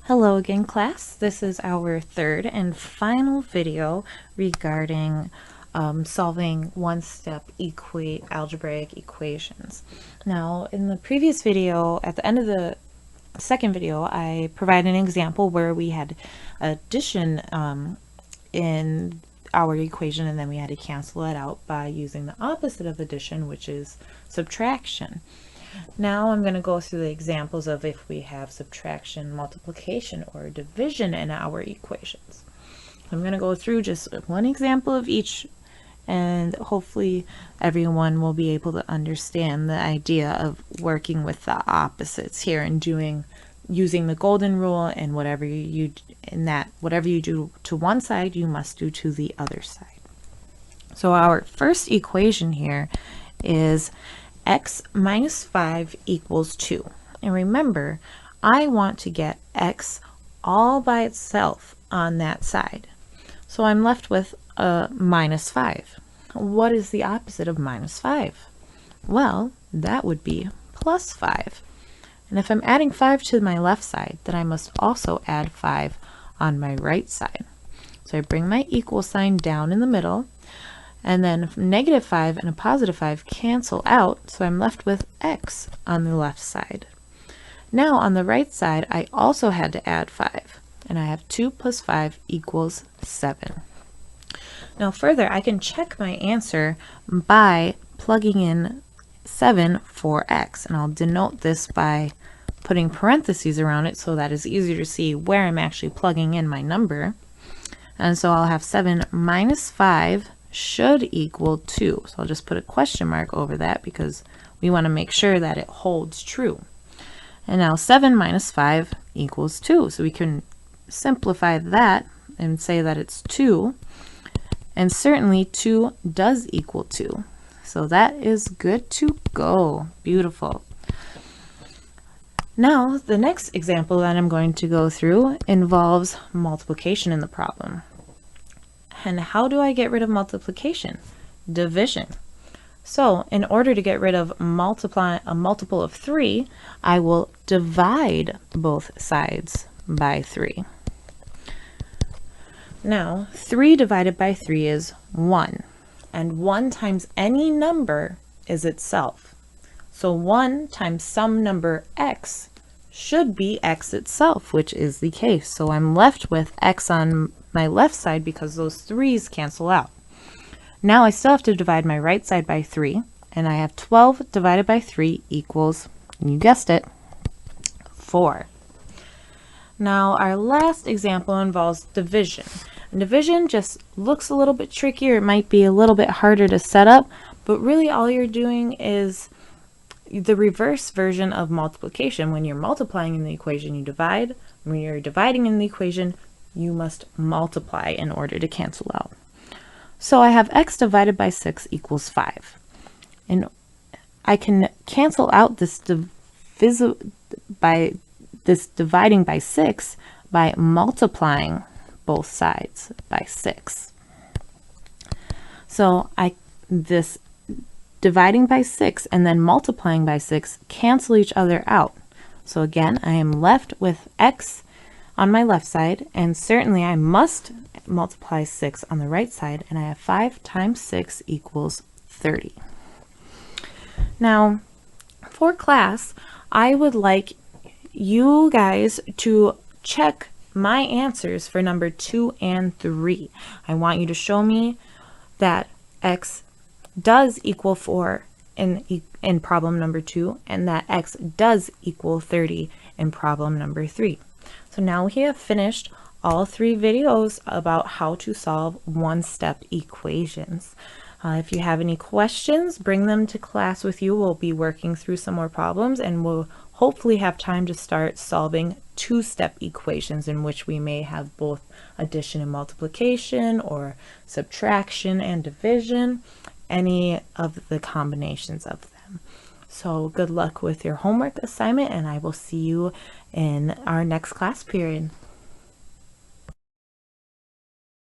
Hello again, class. This is our third and final video regarding solving one-step algebraic equations. Now, in the previous video, at the end of the second video, I provided an example where we had addition in our equation, and then we had to cancel it out by using the opposite of addition, which is subtraction. Now I'm going to go through the examples of if we have subtraction, multiplication, or division in our equations. I'm going to go through just one example of each, and hopefully everyone will be able to understand the idea of working with the opposites here and using the golden rule, and whatever you do to one side, you must do to the other side. So our first equation here is x minus 5 equals 2. And remember, I want to get x all by itself on that side. So I'm left with a minus 5. What is the opposite of minus 5? Well, that would be plus 5. And if I'm adding 5 to my left side, then I must also add 5 on my right side. So I bring my equal sign down in the middle, and then negative 5 and a positive 5 cancel out, so I'm left with x on the left side. Now on the right side, I also had to add 5, and I have 2 plus 5 equals 7. Now further, I can check my answer by plugging in 7 for x, and I'll denote this by putting parentheses around it so that it's easier to see where I'm actually plugging in my number. And so I'll have 7 minus 5 should equal 2. So I'll just put a question mark over that because we want to make sure that it holds true. And now 7 minus 5 equals 2. So we can simplify that and say that it's 2. And certainly 2 does equal 2. So that is good to go. Beautiful. Now the next example that I'm going to go through involves multiplication in the problem. And how do I get rid of multiplication? Division. So in order to get rid of a multiple of 3, I will divide both sides by 3. Now 3 divided by 3 is 1, and 1 times any number is itself. So 1 times some number x should be x itself, which is the case. So I'm left with x on my left side because those 3's cancel out. Now I still have to divide my right side by 3, and I have 12 divided by 3 equals, you guessed it, 4. Now our last example involves division. And division just looks a little bit trickier. It might be a little bit harder to set up, but really all you're doing is the reverse version of multiplication. When you're multiplying in the equation, you divide. When you're dividing in the equation, you must multiply in order to cancel out. So I have x divided by 6 equals 5. And I can cancel out this dividing by 6 by multiplying both sides by 6. So this dividing by 6 and then multiplying by 6 cancel each other out. So again, I am left with x on my left side, and certainly I must multiply 6 on the right side, and I have 5 times 6 equals 30. Now, for class, I would like you guys to check my answers for number 2 and 3. I want you to show me that x does equal 4 in problem number 2, and that x does equal 30 in problem number 3. So now we have finished all 3 videos about how to solve one-step equations. If you have any questions, bring them to class with you. We'll be working through some more problems, and we'll hopefully have time to start solving two-step equations in which we may have both addition and multiplication, or subtraction and division, any of the combinations of them. So good luck with your homework assignment, and I will see you in our next class period.